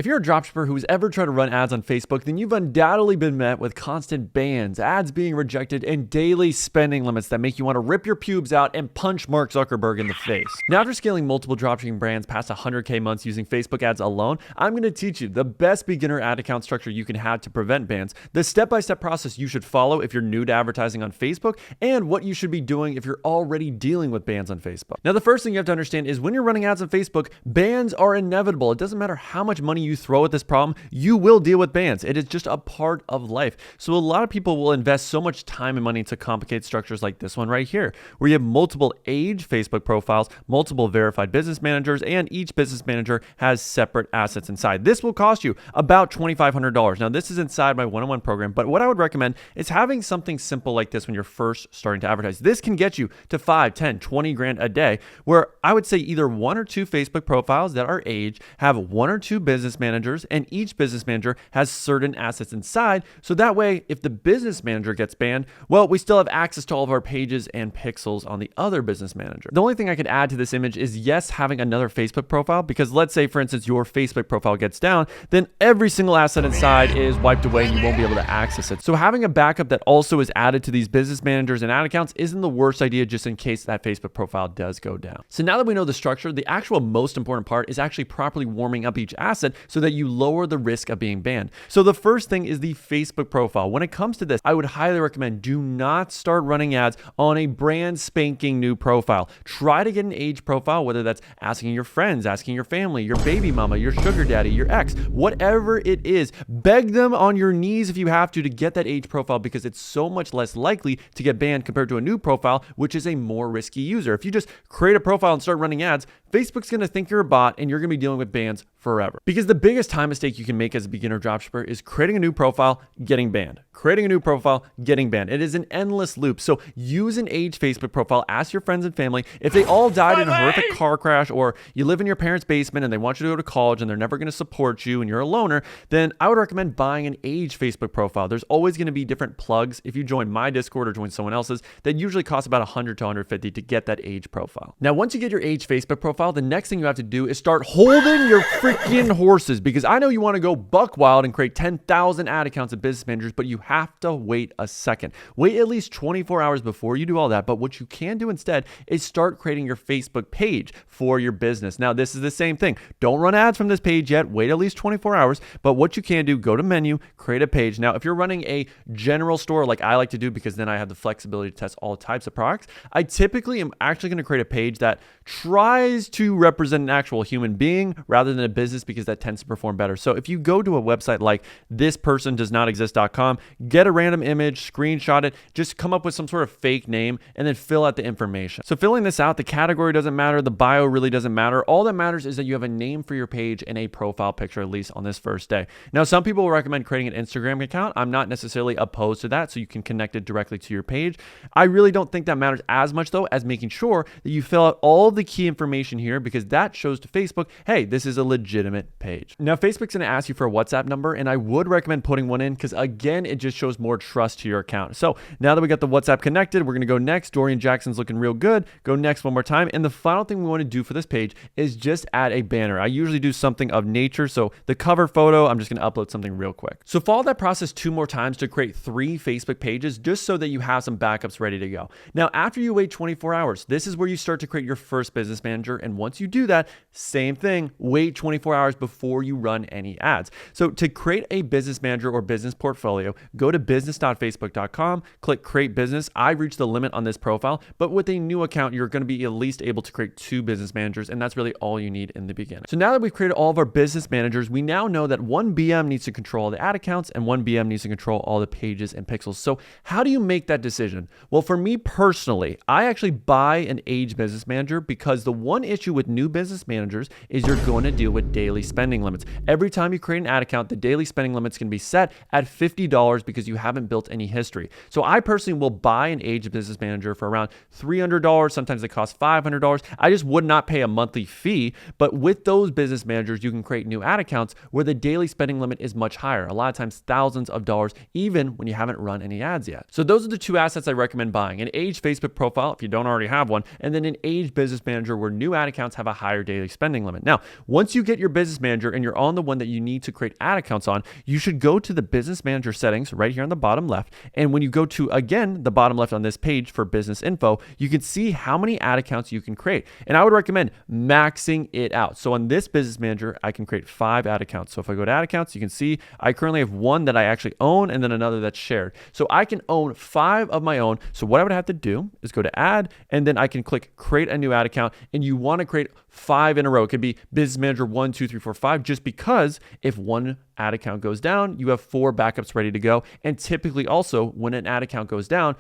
If you're a dropshipper who's ever tried to run ads on Facebook, then you've undoubtedly been met with constant bans, ads being rejected, and daily spending limits that make you want to rip your pubes out and punch Mark Zuckerberg in the face. Now, after scaling multiple dropshipping brands past 100K months using Facebook ads alone, I'm going to teach you the best beginner ad account structure you can have to prevent bans, the step-by-step process you should follow if you're new to advertising on Facebook, and what you should be doing if you're already dealing with bans on Facebook. Now, the first thing you have to understand is when you're running ads on Facebook, bans are inevitable. It doesn't matter how much money you throw at this problem, you will deal with bans. It is just a part of life. So a lot of people will invest so much time and money into complicated structures like this one right here, where you have multiple age Facebook profiles, multiple verified business managers, and each business manager has separate assets inside. This will cost you about $2,500. Now, this is inside my one-on-one program, but what I would recommend is having something simple like this when you're first starting to advertise. This can get you to 5, 10, 20 grand a day, where I would say either 1 or 2 Facebook profiles that are age, have 1 or 2 business managers, and each business manager has certain assets inside. So that way, if the business manager gets banned, well, we still have access to all of our pages and pixels on the other business manager. The only thing I could add to this image is yes, having another Facebook profile, because let's say, for instance, your Facebook profile gets down, then every single asset inside is wiped away and you won't be able to access it. So having a backup that also is added to these business managers and ad accounts isn't the worst idea, just in case that Facebook profile does go down. So now that we know the structure, the actual most important part is actually properly warming up each asset so that you lower the risk of being banned. So the first thing is the Facebook profile. When it comes to this, I would highly recommend do not start running ads on a brand spanking new profile. Try to get an age profile, whether that's asking your friends, asking your family, your baby mama, your sugar daddy, your ex, whatever it is. Beg them on your knees if you have to get that age profile, because it's so much less likely to get banned compared to a new profile, which is a more risky user. If you just create a profile and start running ads, Facebook's going to think you're a bot and you're going to be dealing with bans forever. Because the biggest time mistake you can make as a beginner dropshipper is creating a new profile, getting banned. Creating a new profile, getting banned. It is an endless loop. So use an age Facebook profile, ask your friends and family. If they all died in a horrific car crash, or you live in your parents' basement and they want you to go to college and they're never going to support you and you're a loner, then I would recommend buying an age Facebook profile. There's always going to be different plugs. If you join my Discord or join someone else's, that usually costs about $100 to $150 to get that age profile. Now, once you get your age Facebook profile, the next thing you have to do is start holding your freaking horses, because I know you want to go buck wild and create 10,000 ad accounts and business managers, but you have to wait a second. Wait at least 24 hours before you do all that. But what you can do instead is start creating your Facebook page for your business. Now, this is the same thing. Don't run ads from this page yet. Wait at least 24 hours. But what you can do, go to menu, create a page. Now, if you're running a general store like I like to do, because then I have the flexibility to test all types of products, I typically am actually going to create a page that tries to represent an actual human being rather than a business, because that tends to perform better. So if you go to a website like thispersondoesnotexist.com, get a random image, screenshot it, just come up with some sort of fake name, and then fill out the information. So filling this out, the category doesn't matter, the bio really doesn't matter. All that matters is that you have a name for your page and a profile picture, at least on this first day. Now, some people will recommend creating an Instagram account. I'm not necessarily opposed to that, so you can connect it directly to your page. I really don't think that matters as much, though, as making sure that you fill out all the key information here, because that shows to Facebook, hey, this is a legitimate page. Now, Facebook's going to ask you for a WhatsApp number, and I would recommend putting one in, because again, it just shows more trust to your account. So now that we got the WhatsApp connected, we're going to go next. Dorian Jackson's looking real good. Go next one more time. And the final thing we want to do for this page is just add a banner. I usually do something of nature. So the cover photo, I'm just going to upload something real quick. So follow that process 2 more times to create 3 Facebook pages, just so that you have some backups ready to go. Now, after you wait 24 hours, this is where you start to create your first business manager. And once you do that, same thing, wait 24 hours before you run any ads. So to create a business manager or business portfolio, go to business.facebook.com, click create business. I've reached the limit on this profile, but with a new account, you're going to be at least able to create 2 business managers, and that's really all you need in the beginning. So now that we've created all of our business managers, we now know that one BM needs to control all the ad accounts and one BM needs to control all the pages and pixels. So how do you make that decision? Well, for me personally, I actually buy an age business manager, because the one issue with new business managers is you're going to deal with daily spending limits. Every time you create an ad account, the daily spending limits can be set at $50 because you haven't built any history. So I personally will buy an age business manager for around $300. Sometimes they cost $500. I just would not pay a monthly fee. But with those business managers, you can create new ad accounts where the daily spending limit is much higher. A lot of times thousands of dollars, even when you haven't run any ads yet. So those are the 2 assets I recommend buying: an age Facebook profile, if you don't already have one, and then an age business manager where new ad accounts have a higher daily spending limit. Now, once you get your business manager and you're on the one that you need to create ad accounts on, you should go to the business manager settings right here on the bottom left. And when you go to, again, the bottom left on this page for business info, you can see how many ad accounts you can create. And I would recommend maxing it out. So on this business manager, I can create 5 ad accounts. So if I go to ad accounts, you can see I currently have one that I actually own and then another that's shared. So I can own 5 of my own. So what I would have to do is go to add, and then I can click create a new ad account. And you want to create 5 in a row. It could be business manager 1, 2, 3, 4, 5, just because if one ad account goes down, you have 4 backups ready to go. And typically also when an ad account goes down,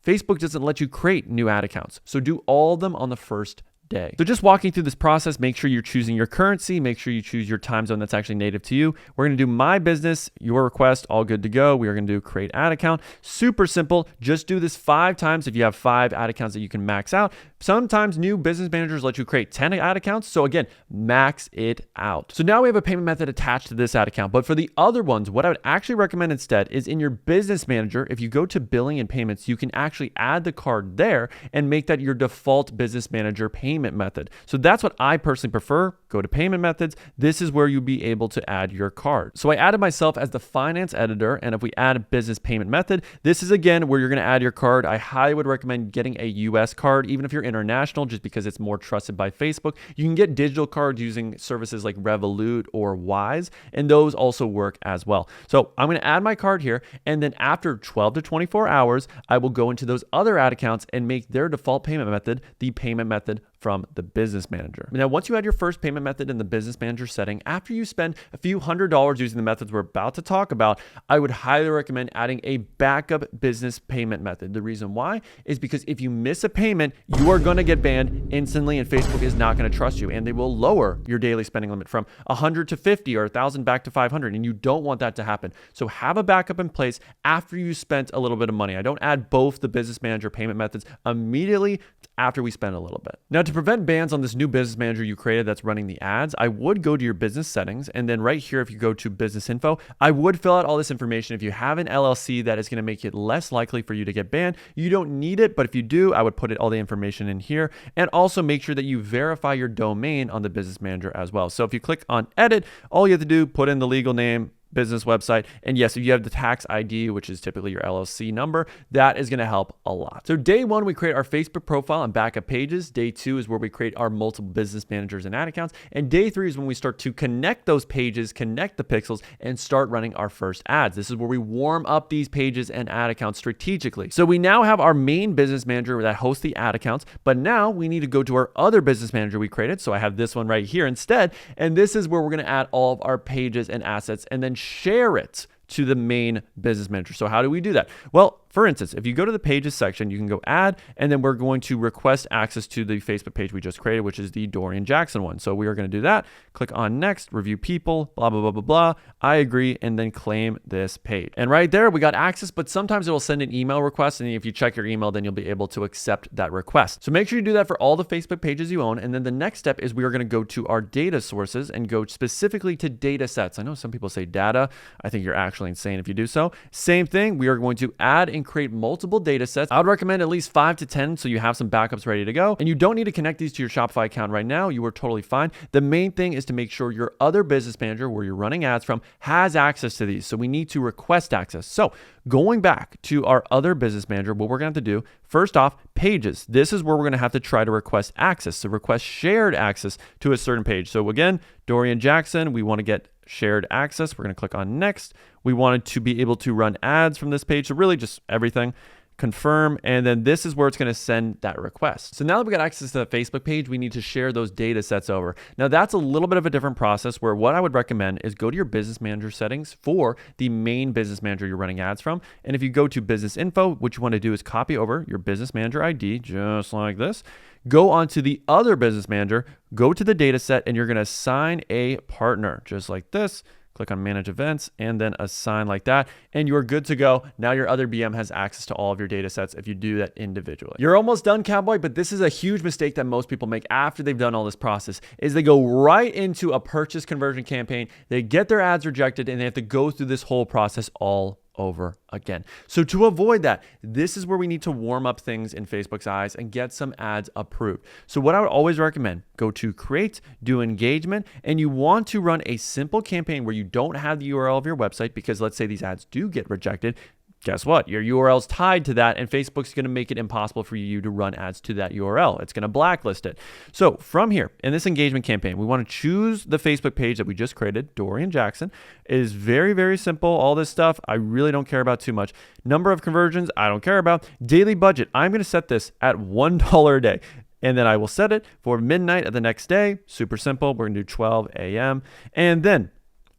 Facebook doesn't let you create new ad accounts. So do all of them on the first day. So just walking through this process, make sure you're choosing your currency, make sure you choose your time zone that's actually native to you. We're going to do my business, your request, all good to go. We are going to do create ad account. Super simple. Just do this 5 times if you have 5 ad accounts that you can max out. Sometimes new business managers let you create 10 ad accounts. So again, max it out. So now we have a payment method attached to this ad account. But for the other ones, what I would actually recommend instead is in your business manager, if you go to billing and payments, you can actually add the card there and make that your default business manager payment method. So that's what I personally prefer. Go to payment methods. This is where you'll be able to add your card. So I added myself as the finance editor. And if we add a business payment method, this is again where you're going to add your card. I highly would recommend getting a US card, even if you're international, just because it's more trusted by Facebook. You can get digital cards using services like Revolut or Wise, and those also work as well. So I'm going to add my card here. And then after 12 to 24 hours, I will go into those other ad accounts and make their default payment method the payment method from the business manager. Now, once you add your first payment method in the business manager setting, after you spend a few $100s using the methods we're about to talk about, I would highly recommend adding a backup business payment method. The reason why is because if you miss a payment, you are going to get banned instantly and Facebook is not going to trust you and they will lower your daily spending limit from 100 to 50 or 1,000 back to 500, and you don't want that to happen. So have a backup in place after you spent a little bit of money. I don't add both the business manager payment methods immediately after we spend a little bit. Now, to prevent bans on this new business manager you created that's running the ads, I would go to your business settings, and then right here, if you go to business info, I would fill out all this information. If you have an LLC, that is going to make it less likely for you to get banned. You don't need it, but if you do, I would put all the information in here, and also make sure that you verify your domain on the business manager as well. So if you click on edit, all you have to do, put in the legal name, business website. And yes, if you have the tax ID, which is typically your LLC number, that is going to help a lot. So day 1, we create our Facebook profile and backup pages. Day 2 is where we create our multiple business managers and ad accounts. And day 3 is when we start to connect those pages, connect the pixels, and start running our first ads. This is where we warm up these pages and ad accounts strategically. So we now have our main business manager that hosts the ad accounts, but now we need to go to our other business manager we created. So I have this one right here instead. And this is where we're going to add all of our pages and assets and then share it to the main business manager. So how do we do that? Well, for instance, if you go to the pages section, you can go add, and then we're going to request access to the Facebook page we just created, which is the Dorian Jackson one. So we are going to do that. Click on next, review people, blah, blah, blah, blah, blah. I agree, and then claim this page. And right there, we got access, but sometimes it will send an email request. And if you check your email, then you'll be able to accept that request. So make sure you do that for all the Facebook pages you own. And then the next step is we are going to go to our data sources and go specifically to data sets. I know some people say data. I think you're actually insane if you do so. Same thing. We are going to add and create multiple data sets. I would recommend at least 5 to 10 so you have some backups ready to go. And you don't need to connect these to your Shopify account right now. You are totally fine. The main thing is to make sure your other business manager where you're running ads from has access to these. So we need to request access. So going back to our other business manager, what we're going to have to do, first off, pages. This is where we're going to have to try to request access. So request shared access to a certain page. So again, Dorian Jackson, we want to get shared access. We're going to click on next. We wanted to be able to run ads from this page. So really just everything. Confirm, and then this is where it's going to send that request. So now that we got access to the Facebook page, we need to share those data sets over. Now that's a little bit of a different process where what I would recommend is go to your business manager settings for the main business manager you're running ads from. And if you go to business info, what you want to do is copy over your business manager ID, just like this. Go onto the other business manager, go to the data set, and you're going to assign a partner, just like this. Click on manage events and then assign like that. And you're good to go. Now your other BM has access to all of your data sets if you do that individually. You're almost done, cowboy, but this is a huge mistake that most people make after they've done all this process is they go right into a purchase conversion campaign. They get their ads rejected and they have to go through this whole process all over again. So to avoid that, this is where we need to warm up things in Facebook's eyes and get some ads approved. So what I would always recommend, go to create, do engagement, and you want to run a simple campaign where you don't have the URL of your website, because let's say these ads do get rejected. Guess what? Your URL is tied to that, and Facebook's going to make it impossible for you to run ads to that URL. It's going to blacklist it. So from here, in this engagement campaign, we want to choose the Facebook page that we just created, Dorian Jackson. It is very, very simple. All this stuff, I really don't care about too much. Number of conversions, I don't care about. Daily budget, I'm going to set this at $1 a day. And then I will set it for midnight of the next day. Super simple. We're going to do 12 a.m. And then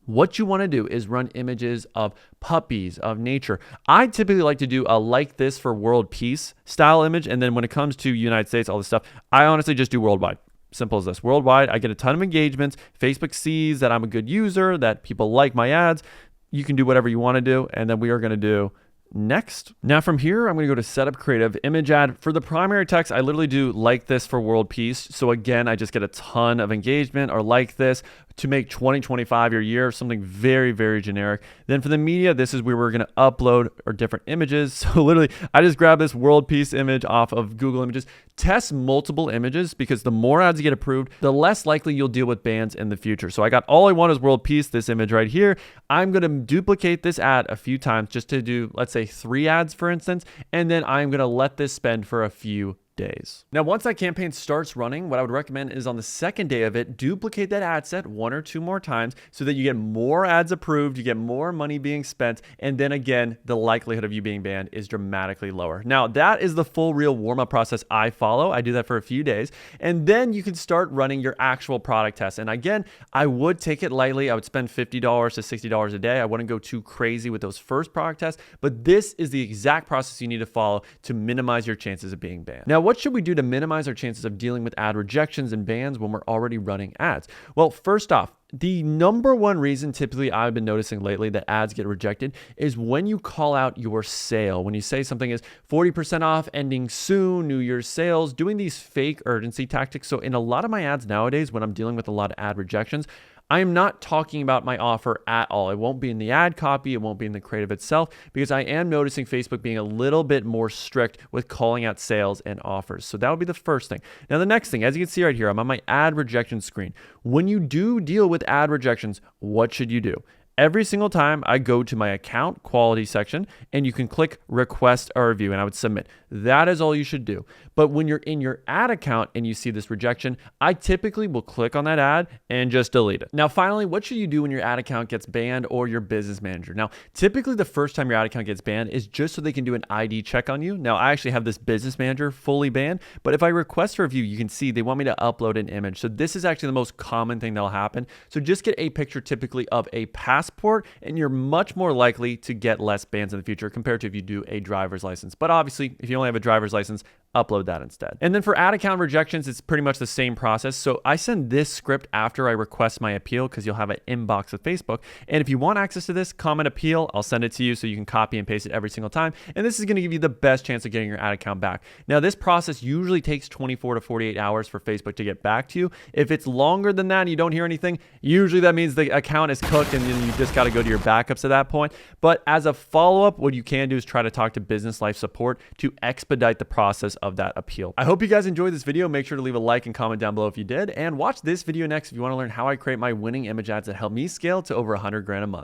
what you want to do is run images of puppies, of nature. I typically like to do a like this for world peace style image. And then when it comes to United States, all this stuff, I honestly just do worldwide. Simple as this. Worldwide, I get a ton of engagements. Facebook sees that I'm a good user, that people like my ads. You can do whatever you want to do. And then we are going to do next. Now from here, I'm going to go to setup creative image ad. For the primary text, I literally do like this for world peace. So again, I just get a ton of engagement, or like this to make 2025 your year, something very, very generic. Then for the media, this is where we're going to upload our different images. So literally, I just grab this world peace image off of Google Images, test multiple images, because the more ads you get approved, the less likely you'll deal with bans in the future. So I got all I want is world peace, this image right here. I'm going to duplicate this ad a few times just to do, let's say 3 ads, for instance, and then I'm going to let this spend for a few days. Now, once that campaign starts running, what I would recommend is on the second day of it, duplicate that ad set 1 or 2 more times so that you get more ads approved, you get more money being spent, and then again, the likelihood of you being banned is dramatically lower. Now, that is the full real warm-up process I follow. I do that for a few days, and then you can start running your actual product test. And again, I would take it lightly. I would spend $50 to $60 a day. I wouldn't go too crazy with those first product tests, but this is the exact process you need to follow to minimize your chances of being banned. Now, what should we do to minimize our chances of dealing with ad rejections and bans when we're already running ads? Well, first off, the number one reason typically I've been noticing lately that ads get rejected is when you call out your sale. When you say something is 40% off, ending soon, New Year's sales, doing these fake urgency tactics. So in a lot of my ads nowadays, when I'm dealing with a lot of ad rejections, I am not talking about my offer at all. It won't be in the ad copy. It won't be in the creative itself, because I am noticing Facebook being a little bit more strict with calling out sales and offers. So that would be the first thing. Now, the next thing, as you can see right here, I'm on my ad rejection screen. When you do deal with ad rejections, what should you do? Every single time I go to my account quality section, and you can click request a review, and I would submit. That is all you should do. But when you're in your ad account and you see this rejection, I typically will click on that ad and just delete it. Now, finally, what should you do when your ad account gets banned or your business manager? Now, typically the first time your ad account gets banned is just so they can do an ID check on you. Now, I actually have this business manager fully banned, but if I request a review, you can see they want me to upload an image. So this is actually the most common thing that'll happen. So just get a picture typically of a passport, and you're much more likely to get less bans in the future compared to if you do a driver's license. But obviously, if you only have a driver's license, upload that instead. And then for ad account rejections, it's pretty much the same process. So I send this script after I request my appeal, because you'll have an inbox with Facebook. And if you want access to this, comment appeal, I'll send it to you so you can copy and paste it every single time. And this is going to give you the best chance of getting your ad account back. Now, this process usually takes 24 to 48 hours for Facebook to get back to you. If it's longer than that and you don't hear anything, usually that means the account is cooked and then you just got to go to your backups at that point. But as a follow-up, what you can do is try to talk to Business Life Support to expedite the process of that appeal. I hope you guys enjoyed this video. Make sure to leave a like and comment down below if you did, and watch this video next if you want to learn how I create my winning image ads that help me scale to over 100 grand a month.